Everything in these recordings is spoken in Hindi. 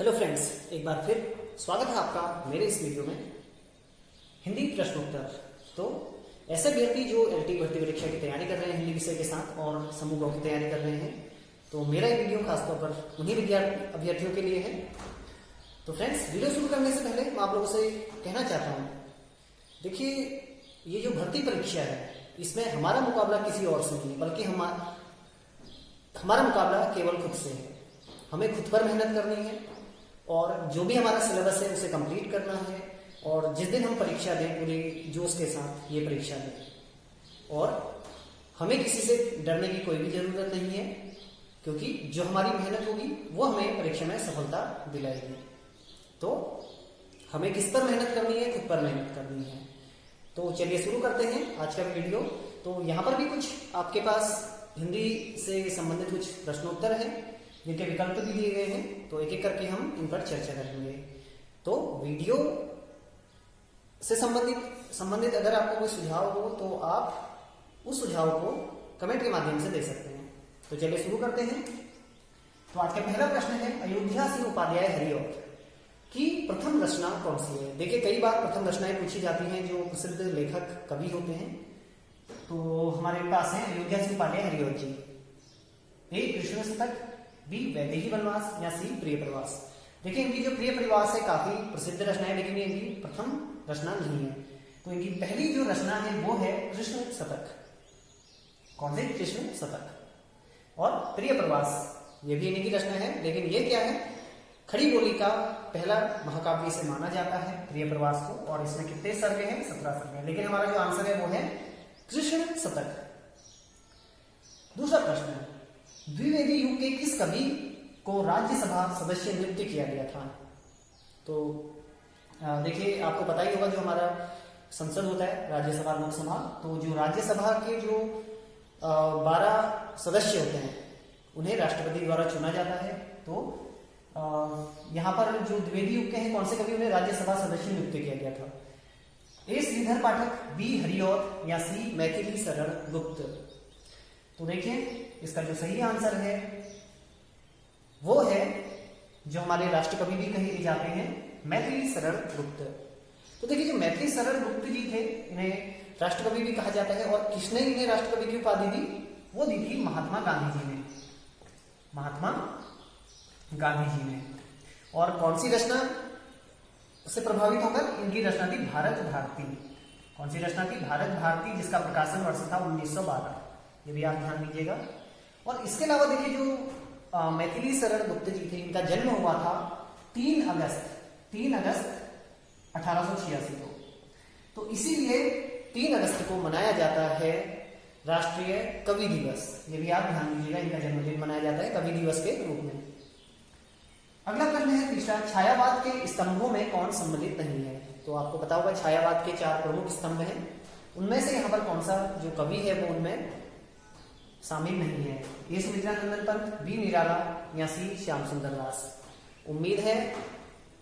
हेलो फ्रेंड्स, एक बार फिर स्वागत है आपका मेरे इस वीडियो में हिंदी प्रश्नोत्तर। तो ऐसे अभ्यर्थी जो एलटी भर्ती परीक्षा की तैयारी कर रहे हैं हिंदी विषय के साथ और समूह ग की तैयारी कर रहे हैं, तो मेरा ये वीडियो खासतौर पर उन्हीं अभ्यर्थियों के लिए है। तो फ्रेंड्स, वीडियो शुरू करने से पहले मैं आप लोगों से कहना चाहता हूँ, देखिए ये जो भर्ती परीक्षा है इसमें हमारा मुकाबला किसी और से नहीं है, बल्कि हमारा मुकाबला केवल खुद से है। हमें खुद पर मेहनत करनी है और जो भी हमारा सिलेबस है उसे कंप्लीट करना है और जिस दिन हम परीक्षा दें पूरे जोश के साथ ये परीक्षा दें। और हमें किसी से डरने की कोई भी जरूरत नहीं है, क्योंकि जो हमारी मेहनत होगी वो हमें परीक्षा में सफलता दिलाएगी। तो हमें किस पर मेहनत करनी है? खुद पर मेहनत करनी है। तो चलिए शुरू करते हैं आज का वीडियो। तो यहाँ पर भी कुछ आपके पास हिंदी से संबंधित कुछ प्रश्नोत्तर हैं जिनके विकल्प भी दिए गए हैं, तो एक एक करके हम इन पर चर्चा करेंगे। तो वीडियो से संबंधित अगर आपको कोई सुझाव हो तो आप उस सुझाव को कमेंट के माध्यम से दे सकते हैं। तो चलिए शुरू करते हैं। तो आज का पहला प्रश्न है, अयोध्या सिंह उपाध्याय हरिऔध की प्रथम रचना कौन सी है? देखिए, कई बार प्रथम रचनाएं पूछी जाती हैं जो प्रसिद्ध लेखक कवि होते हैं। तो हमारे पास है अयोध्या सिंह उपाध्याय हरिऔध जी। ए कृष्ण शतक, बी वैदेही वनवास या सी प्रिय प्रवास। देखिए, इनकी जो प्रिय प्रवास है काफी प्रसिद्ध रचना है, लेकिन इनकी प्रथम रचना नहीं है। तो इनकी पहली जो रचना है वो है कृष्ण शतक। कौन सी? कृष्ण शतक। और प्रिय प्रवास ये भी इन्हीं की रचना है, लेकिन ये क्या है? खड़ी बोली का पहला महाकाव्य से माना जाता है प्रिय प्रवास को। और इसमें कितने सर्गे हैं? 17 सर्गे हैं। लेकिन हमारा जो आंसर है वो है कृष्ण शतक। दूसरा प्रश्न है, द्विवेदी युग के किस कवि को राज्यसभा सदस्य नियुक्त किया गया था? तो देखिए, आपको पता ही होगा जो हमारा संसद होता है राज्यसभा लोकसभा, तो जो राज्यसभा के जो 12 सदस्य होते हैं उन्हें राष्ट्रपति द्वारा चुना जाता है। तो यहाँ पर जो द्विवेदी युग के हैं कौन से कवि, उन्हें राज्यसभा सदस्य नियुक्त किया गया था? ए श्रीधर पाठक, बी हरिऔध या सी मैथिली शरण गुप्त। तो देखिए, इसका जो सही आंसर है वो है जो हमारे राष्ट्रकवि भी कहे जाते हैं, मैथिली शरण गुप्त। तो देखिए, जो मैथिली शरण गुप्त जी थे इन्हें राष्ट्रकवि भी कहा जाता है। और किसने इन्हें राष्ट्रकवि की उपाधि दी? वो दी थी महात्मा गांधी जी ने। महात्मा गांधी जी ने। और कौन सी रचना से प्रभावित होकर? इनकी रचना थी भारत भारती। कौन सी रचना थी? भारत भारती, जिसका प्रकाशन वर्ष था 1912। ये भी आप ध्यान दीजिएगा। और इसके अलावा देखिए, जो मैथिली शरण गुप्त जी थे इनका जन्म हुआ था 3 अगस्त 1886 को। तो इसीलिए 3 अगस्त को मनाया जाता है राष्ट्रीय कवि दिवस। ये भी आप ध्यान दीजिएगा, इनका जन्मदिन मनाया जाता है कवि दिवस के रूप में। अगला प्रश्न है तीसरा, छायावाद के स्तंभों में कौन सम्मिलित नहीं है? तो आपको पता होगा छायावाद के 4 प्रमुख स्तंभ हैं, उनमें से यहाँ पर कौन सा जो कवि है वो उनमें शामिल नहीं है? ए सुमित्रानंदन पंत, बी निराला या सी श्याम सुंदर दास। उम्मीद है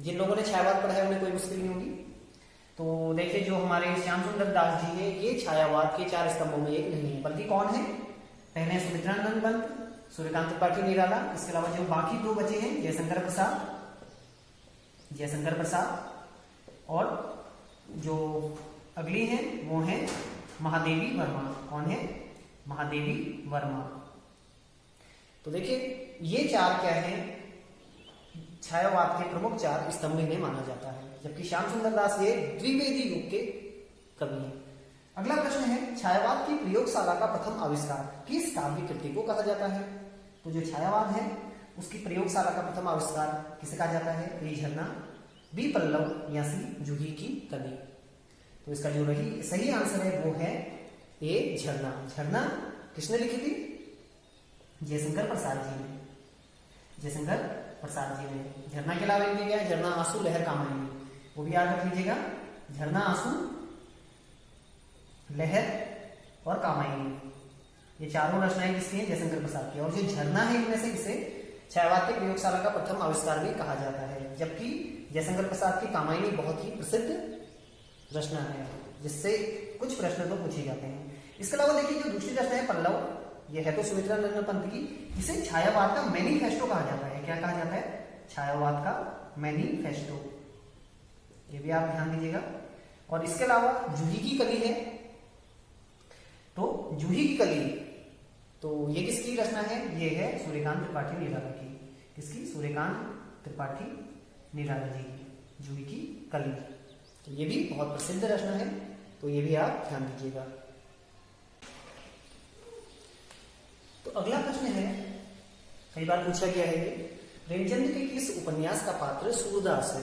जिन लोगों ने छायावाद पढ़ा है उन्हें कोई मुश्किल नहीं होगी। तो देखिए, जो हमारे श्याम सुंदर दास जी है ये छायावाद के 4 स्तंभों में एक नहीं है, बल्कि कौन है? पहले सुमित्रानंदन पंत, सूर्यकांत त्रिपाठी, निराला। इसके अलावा जो बाकी 2 बचे हैं जयशंकर प्रसाद और जो अगली है वो है महादेवी वर्मा। कौन है? महादेवी वर्मा। तो देखिए, ये 4 क्या है? छायावाद के प्रमुख 4 स्तंभ इन्हें माना जाता है, जबकि श्याम सुंदर दास ये द्विवेदी युग के कवि हैं। अगला प्रश्न है, छायावाद की प्रयोगशाला का प्रथम आविष्कार किस काव्य कृति को कहा जाता है? तो जो छायावाद है उसकी प्रयोगशाला का प्रथम आविष्कार किसे कहा जाता है? ए झरना, बी पल्लव या सी जूही की कली। तो इसका जो सही आंसर है वो है ए झरना। झरना किसने लिखी थी? जयशंकर प्रसाद जी ने। झरना के अलावा इनके क्या है? झरना, आंसू, लहर, कामायनी। वो भी याद रख लीजिएगा, झरना, आंसू, लहर और कामायनी, ये 4 रचनाएं किसकी हैं? जयशंकर प्रसाद की। और जो झरना है इनमें से इसे छायावाद के प्रयोगशाला का प्रथम आविष्कार भी कहा जाता है, जबकि जयशंकर प्रसाद की कामायनी बहुत ही प्रसिद्ध रचना है जिससे कुछ प्रश्न तो पूछे जाते हैं। इसके अलावा देखिए, जो दूसरी रचना है पल्लव, ये है तो सुमित्रानंदन पंत की, इसे छायावाद का मैनिफेस्टो कहा जाता है। क्या कहा जाता है? छायावाद का मैनिफेस्टो, ये भी आप ध्यान दीजिएगा। और इसके अलावा जूही की कली है, तो जूही की कली, तो ये किसकी रचना है? ये है सूर्यकांत त्रिपाठी निराला की। किसकी? सूर्यकांत त्रिपाठी निराला जी की जूही की कली। तो ये भी बहुत प्रसिद्ध रचना है, तो ये भी आप ध्यान दीजिएगा। तो अगला प्रश्न है, कई बार पूछा गया है ये, प्रेमचंद के किस उपन्यास का पात्र सूरदास है?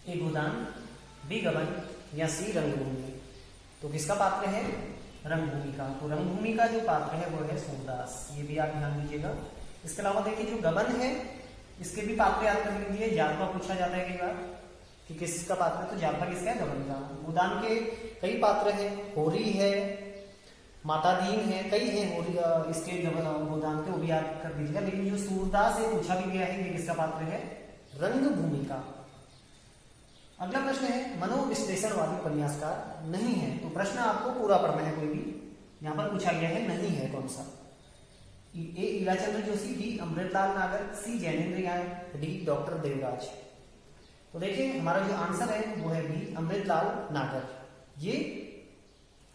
ए गोदान, बी गबन या सी रंगभूमि? तो किसका पात्र है? रंगभूमि का। तो रंगभूमि का जो पात्र है वो है सूरदास, ये भी आप ध्यान दीजिएगा। इसके अलावा देखिए जो गबन है, इसके भी पात्र याद कर लीजिए। जापा पूछा जाता है कई बार कि किसका पात्र है, तो जापा किसका है? गबन का। गोदान के कई पात्र है, होरी है, माता दीन है, कई हैं होरी इसके गोदान के, वो भी याद कर दीजिएगा। लेकिन जो सूरदास है पूछा भी गया है, ये किसका पात्र है? रंगभूमि का। अगला प्रश्न है, मनोविश्लेषणवादी उपन्यासकार नहीं है, तो प्रश्न आपको पूरा पढ़ना है। कोई भी यहाँ पर पूछा गया है, नहीं है कौन सा? ए इलाचंद्र जोशी, बी अमृतलाल नागर, सी ज्ञानेंद्र राय, डी डॉक्टर देवराज। तो देखिए हमारा जो आंसर है वो है बी अमृतलाल नागर। ये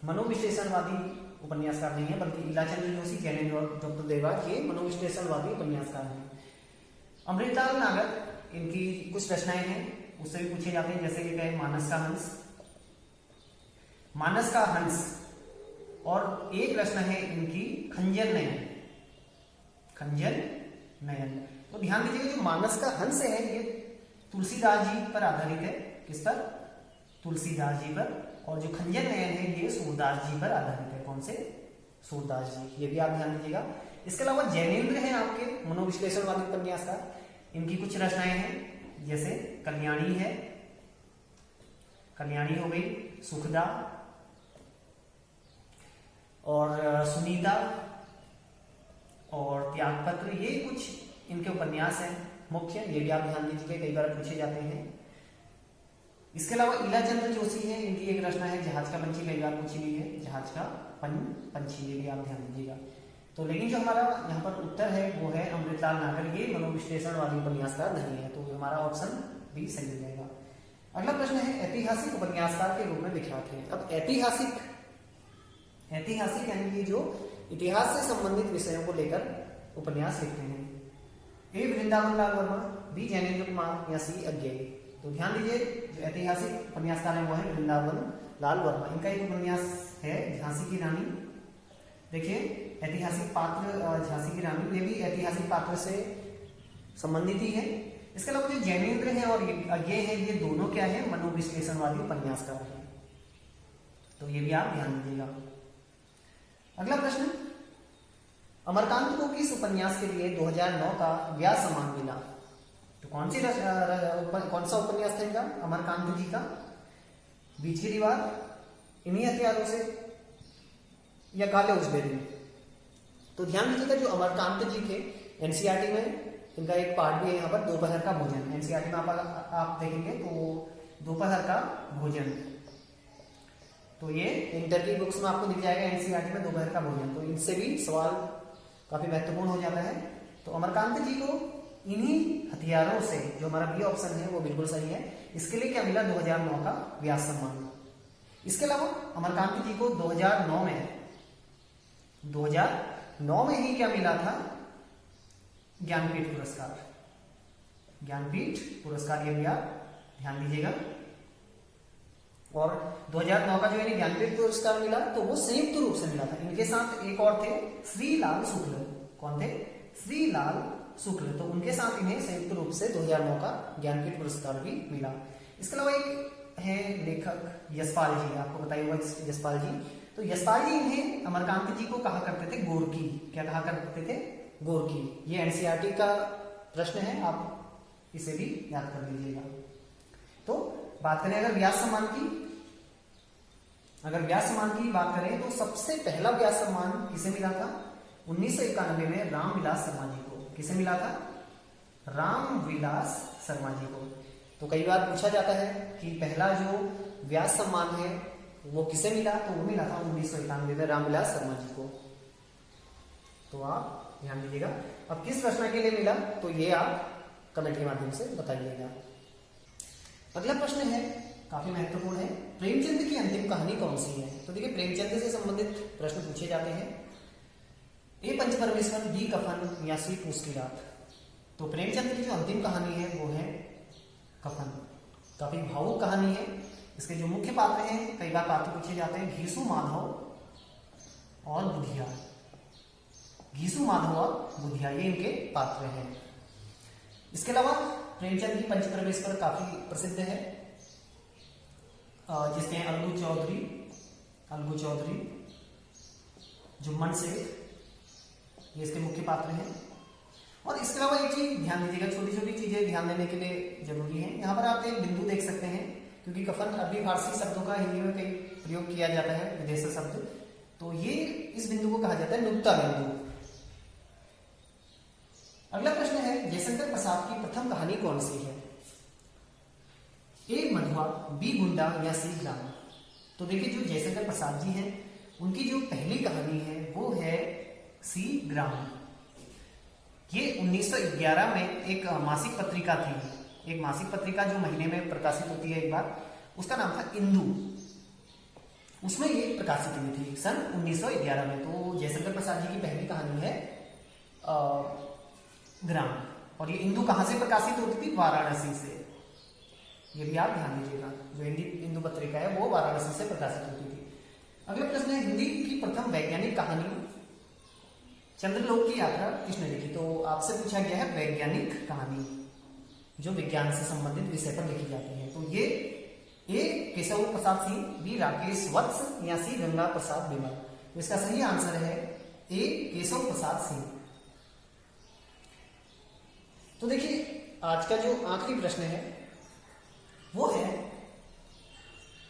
मनोविश्लेषणवादी उपन्यासकार नहीं है, बल्कि इलाचंद्र जोशी, ज्ञानेंद्र और डॉक्टर देवराज ये मनोविश्लेषणवादी उपन्यासकार हैं। अमृतलाल नागर, इनकी कुछ रचनाएं हैं उससे भी पूछे जाते हैं, जैसे कि कहे मानस का हंस, मानस का हंस, और एक रचना है इनकी खंजर नयन, खंजर नयन। तो ध्यान दीजिएगा, जो मानस का हंस है ये तुलसीदास जी पर आधारित है। किस पर? तुलसीदास जी पर। और जो खंजर नयन है ये सूरदास जी पर आधारित है। कौन से? सूरदास जी, ये भी आप ध्यान दीजिएगा। इसके अलावा जैनेन्द्र हैं आपके मनोविश्लेषणवादी उपन्यासकार, इनकी कुछ रचनाएं हैं, जैसे कल्याणी है, कल्याणी हो गई, सुखदा और सुनीता और त्यागपत्र, ये कुछ इनके उपन्यास हैं मुख्य, ये भी आप ध्यान दीजिए, कई बार पूछे जाते हैं। इसके अलावा इलाचंद्र जोशी है, इनकी एक रचना है जहाज का पंछी, कई बार पूछी गई है, जहाज का पंछी, ये भी आप ध्यान दीजिएगा। तो लेकिन जो हमारा यहाँ पर उत्तर है वो है अमृतलाल नागर, ये मनोविश्लेषणवादी उपन्यासकार नहीं है, तो हमारा ऑप्शन भी सही हो जाएगा। अगला प्रश्न है, ऐतिहासिक उपन्यासकार के रूप में विख्यात है। अब ऐतिहासिक यानी कि जो इतिहास से संबंधित विषयों को लेकर उपन्यास लिखते हैं। ए वृंदावन लाल वर्मा, बी जैनेन्द्र कुमार या सी अज्ञेय। तो ध्यान दीजिए, जो ऐतिहासिक उपन्यासकार है वो है वृंदावन लाल वर्मा। इनका एक उपन्यास है झांसी की रानी। देखिए ऐतिहासिक पात्र झांसी की रानी, ये भी ऐतिहासिक पात्र से संबंधित ही है। इसके अलावा जो जैनेन्द्र है और अज्ञेय है, ये दोनों क्या है? मनोविश्लेषणवादी उपन्यासकार है। तो ये भी आप ध्यान दीजिएगा। अगला प्रश्न, अमरकांत को किस उपन्यास के लिए 2009 का व्यास सम्मान मिला? तो कौन सा उपन्यास था इनका? अमरकांत जी का बीच की दीवार, इन्हीं हथियारों से, या काले उजबेरी। तो ध्यान दीजिएगा, जो अमरकांत जी थे एनसीईआरटी में इनका एक पार्ट भी है यहाँ पर, दोपहर का भोजन। एनसीईआरटी में आप देखेंगे तो दोपहर का भोजन, तो ये इंटर की बुक्स में आपको दिख जाएगा एनसीईआरटी में दोपहर का भोजन। तो इनसे भी सवाल काफी महत्वपूर्ण हो जाता है। तो अमरकांत जी को इन्हीं हथियारों से, जो हमारा बी ऑप्शन है वो बिल्कुल सही है, इसके लिए क्या मिला? 2009 का व्यास सम्मान। इसके अलावा अमरकांत जी को 2009 में ही क्या मिला था? ज्ञानपीठ पुरस्कार। ज्ञानपीठ पुरस्कार, ये भी आप ध्यान दीजिएगा। और 2009 का जो इन्हें ज्ञानपीठ पुरस्कार मिला तो वो संयुक्त रूप से मिला था। इनके साथ एक और थे, श्रीलाल शुक्ल। कौन थे? श्रीलाल शुक्ल। तो उनके साथ इन्हें संयुक्त रूप से 2009 का ज्ञानपीठ पुरस्कार भी मिला। इसके अलावा एक है लेखक यशपाल जी, आपको बताइए होगा यशपाल जी। तो यशपाल जी इन्हें अमरकांत जी को कहा करते थे गोरकी। क्या कहा करते थे? गोरकी। ये एनसीईआरटी का प्रश्न है, आप इसे भी याद कर लीजिएगा। तो बात करें अगर व्यास सम्मान की बात करें तो सबसे पहला व्यास सम्मान किसे मिला था? 1991 में रामविलास शर्मा जी को। किसे मिला था? रामविलास शर्मा जी को। तो कई बार पूछा जाता है कि पहला जो व्यास सम्मान है वो किसे मिला? तो वो मिला था 1991 में रामविलास शर्मा जी को। तो आप ध्यान दीजिएगा। अब किस रचना के लिए मिला तो ये आप कमेंट के माध्यम से बताइएगा। अगला प्रश्न है, काफी महत्वपूर्ण है, प्रेमचंद की अंतिम कहानी कौन सी है? तो देखिए प्रेमचंद से संबंधित प्रश्न पूछे जाते हैं। ए पंचपरमेश्वर, बी कफन या सी पूस की रात। तो प्रेमचंद की जो अंतिम कहानी है वो है कफन। काफी भावुक कहानी है। इसके जो मुख्य पात्र हैं, कई बार पात्र पूछे जाते हैं, घीसू, माधव और बुधिया। घीसू, माधव और बुधिया ये इनके पात्र हैं। इसके अलावा प्रेमचंद की पंचपरमेश्वर काफी प्रसिद्ध है, जिसके हैं अलगू चौधरी, जुम्मन शेख, ये इसके मुख्य पात्र हैं। और इसके अलावा एक चीज ध्यान दीजिएगा, छोटी छोटी चीजें ध्यान देने के लिए जरूरी है। यहाँ पर आप एक बिंदु देख सकते हैं, क्योंकि कफन अरबी फारसी शब्दों का हिंदी में कई प्रयोग किया जाता है, विदेशी शब्द, तो ये इस बिंदु को कहा जाता है नुक्ता बिंदु। अगला प्रश्न है, जयशंकर प्रसाद की प्रथम कहानी कौन सी है? ए मधुआ, बी गुंडा या सी ग्राम। तो देखिए जो जयशंकर प्रसाद जी हैं उनकी जो पहली कहानी है वो है सी ग्राम। ये 1911 में एक मासिक पत्रिका थी, एक मासिक पत्रिका जो महीने में प्रकाशित होती है एक बार, उसका नाम था इंदु। उसमें ये प्रकाशित हुई थी सन 1911 में। तो जयशंकर प्रसाद जी की पहली कहानी है ग्राम। और ये इंदु कहां से प्रकाशित होती थी? वाराणसी से। ये भी आप ध्यान दीजिएगा, जो इंदु पत्रिका है वो वाराणसी से प्रकाशित होती थी। अगला प्रश्न है, हिंदी की प्रथम वैज्ञानिक कहानी चंद्रलोक की यात्रा किसने लिखी? तो आपसे पूछा गया है वैज्ञानिक कहानी जो विज्ञान से संबंधित विषय पर लिखी जाती है। तो ये ए केशव प्रसाद सिंह, बी राकेश वत्स या सी गंगा प्रसाद बिमल। तो इसका सही आंसर है ए केशव प्रसाद सिंह। तो देखिए आज का जो आखिरी प्रश्न है वो है,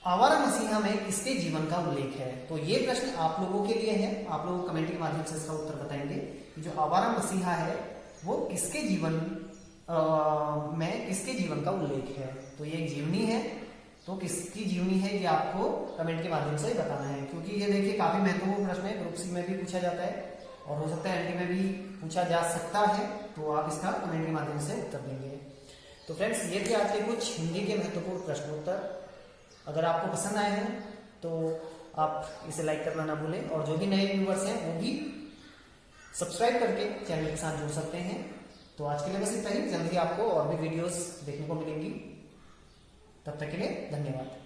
आवारा मसीहा में किसके जीवन का उल्लेख है? तो ये प्रश्न आप लोगों के लिए है, आप लोग कमेंट के माध्यम से इसका उत्तर बताएंगे कि जो आवारा मसीहा है वो किसके जीवन में किसके जीवन का उल्लेख है। तो ये जीवनी है, तो किसकी जीवनी है ये आपको कमेंट के माध्यम से बताना है, क्योंकि ये देखिए काफी महत्वपूर्ण प्रश्न है, ग्रुप सी में भी पूछा जाता है और हो सकता है एनटी में भी पूछा जा सकता है। तो आप इसका कमेंट के माध्यम से उत्तर देंगे। तो फ्रेंड्स ये थे आज के कुछ हिंदी के महत्वपूर्ण प्रश्नोत्तर। अगर आपको पसंद आए हैं तो आप इसे लाइक करना ना भूलें, और जो भी नए व्यूअर्स हैं वो भी सब्सक्राइब करके चैनल के साथ जुड़ सकते हैं। तो आज के लिए बस इतना ही, जल्दी आपको और भी वीडियोस देखने को मिलेंगी। तब तक के लिए धन्यवाद।